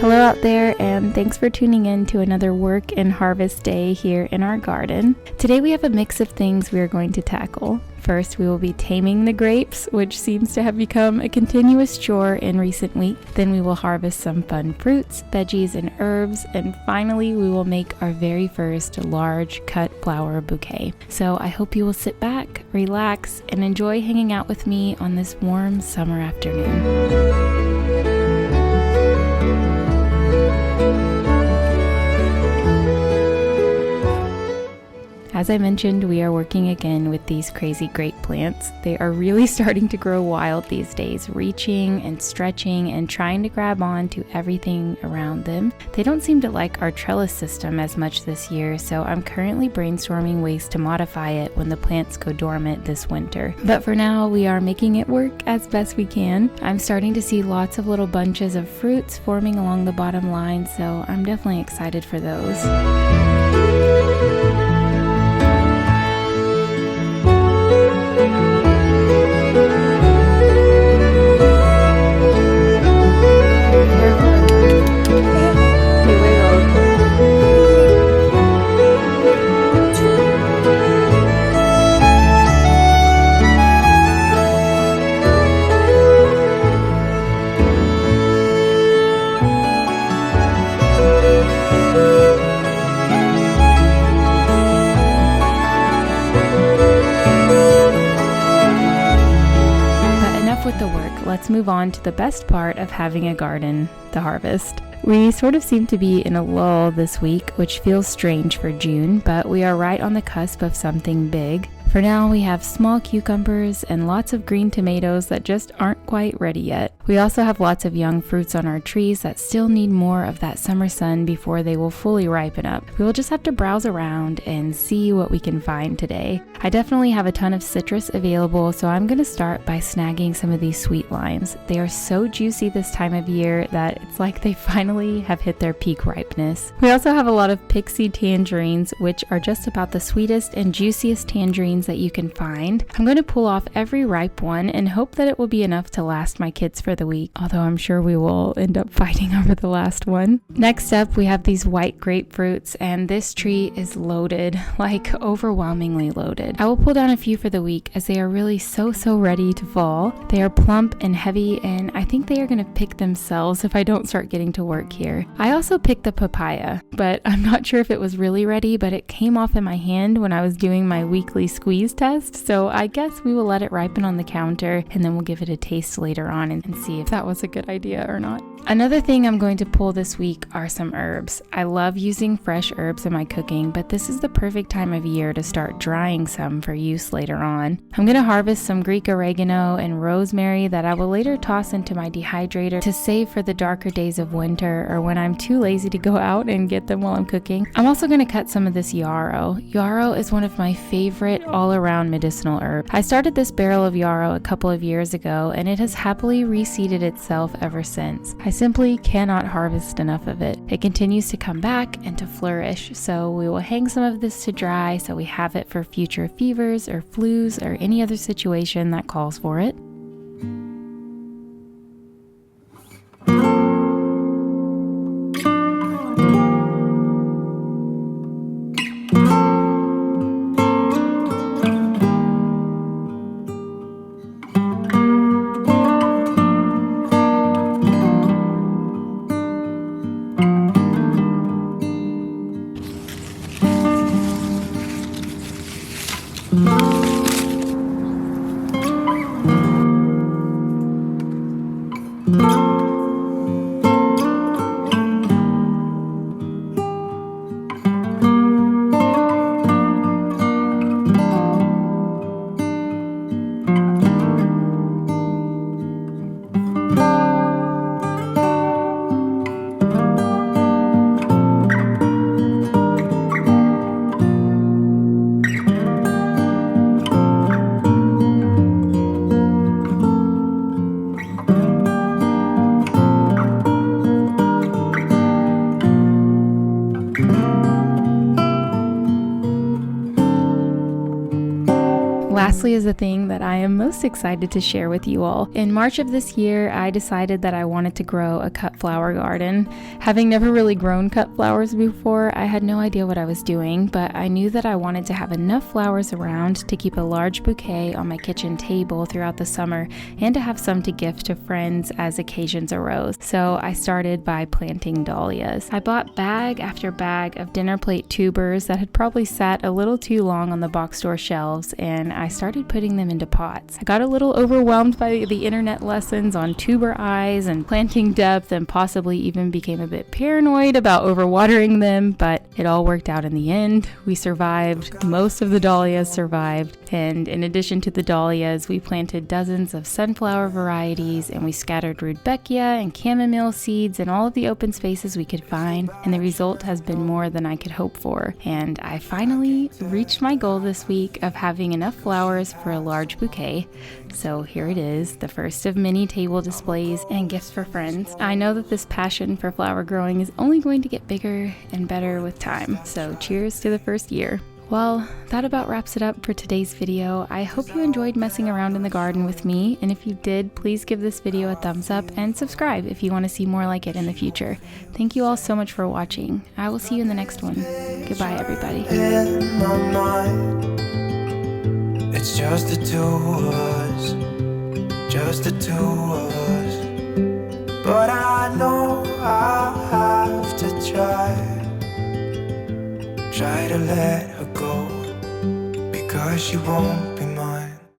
Hello out there, and thanks for tuning in to another work and harvest day here in our garden. Today we have a mix of things we are going to tackle. First, we will be taming the grapes, which seems to have become a continuous chore in recent weeks. Then we will harvest some fun fruits, veggies, and herbs. And finally, we will make our very first large cut flower bouquet. So I hope you will sit back, relax, and enjoy hanging out with me on this warm summer afternoon. As I mentioned, we are working again with these crazy grape plants. They are really starting to grow wild these days, reaching and stretching and trying to grab on to everything around them. They don't seem to like our trellis system as much this year, so I'm currently brainstorming ways to modify it when the plants go dormant this winter. But for now, we are making it work as best we can. I'm starting to see lots of little bunches of fruits forming along the bottom line, so I'm definitely excited for those. With the work, let's move on to the best part of having a garden, the harvest. We sort of seem to be in a lull this week, which feels strange for June, but we are right on the cusp of something big. For now, we have small cucumbers and lots of green tomatoes that just aren't quite ready yet. We also have lots of young fruits on our trees that still need more of that summer sun before they will fully ripen up. We will just have to browse around and see what we can find today. I definitely have a ton of citrus available, so I'm going to start by snagging some of these sweet limes. They are so juicy this time of year that it's like they finally have hit their peak ripeness. We also have a lot of Pixie Tangerines, which are just about the sweetest and juiciest tangerines that you can find. I'm going to pull off every ripe one and hope that it will be enough to last my kids for the week, although I'm sure we will end up fighting over the last one. Next up, we have these white grapefruits, and this tree is loaded, like overwhelmingly loaded. I will pull down a few for the week as they are really so ready to fall. They are plump and heavy, and I think they are going to pick themselves if I don't start getting to work here. I also picked the papaya, but I'm not sure if it was really ready, but it came off in my hand when I was doing my weekly squeeze test, so I guess we will let it ripen on the counter and then we'll give it a taste later on and see if that was a good idea or not. Another thing I'm going to pull this week are some herbs. I love using fresh herbs in my cooking, but this is the perfect time of year to start drying some for use later on. I'm going to harvest some Greek oregano and rosemary that I will later toss into my dehydrator to save for the darker days of winter or when I'm too lazy to go out and get them while I'm cooking. I'm also going to cut some of this yarrow. Yarrow is one of my favorite all-around medicinal herbs. I started this barrel of yarrow a couple of years ago, and it has happily reseeded itself ever since. I simply cannot harvest enough of it. It continues to come back and to flourish, so we will hang some of this to dry so we have it for future fevers or flus or any other situation that calls for it. honestly is the thing that I am most excited to share with you all. In March of this year, I decided that I wanted to grow a cut flower garden. Having never really grown cut flowers before, I had no idea what I was doing, but I knew that I wanted to have enough flowers around to keep a large bouquet on my kitchen table throughout the summer and to have some to gift to friends as occasions arose. So I started by planting dahlias. I bought bag after bag of dinner plate tubers that had probably sat a little too long on the box store shelves, and I started putting them into pots. I got a little overwhelmed by the internet lessons on tuber eyes and planting depth, and possibly even became a bit paranoid about overwatering them, but it all worked out in the end. We survived. Most of the dahlias survived, and in addition to the dahlias, we planted dozens of sunflower varieties, and we scattered rudbeckia and chamomile seeds in all of the open spaces we could find, and the result has been more than I could hope for. And I finally reached my goal this week of having enough flowers for a large bouquet. So here it is, the first of many table displays and gifts for friends. I know that this passion for flower growing is only going to get bigger and better with time. So cheers to the first year. Well, that about wraps it up for today's video. I hope you enjoyed messing around in the garden with me, and if you did, please give this video a thumbs up and subscribe if you want to see more like it in the future. Thank you all so much for watching. I will see you in the next one. Goodbye, everybody. In my mind, it's just the two of us, just the two of us. But I know I'll have to try to let her go, because she won't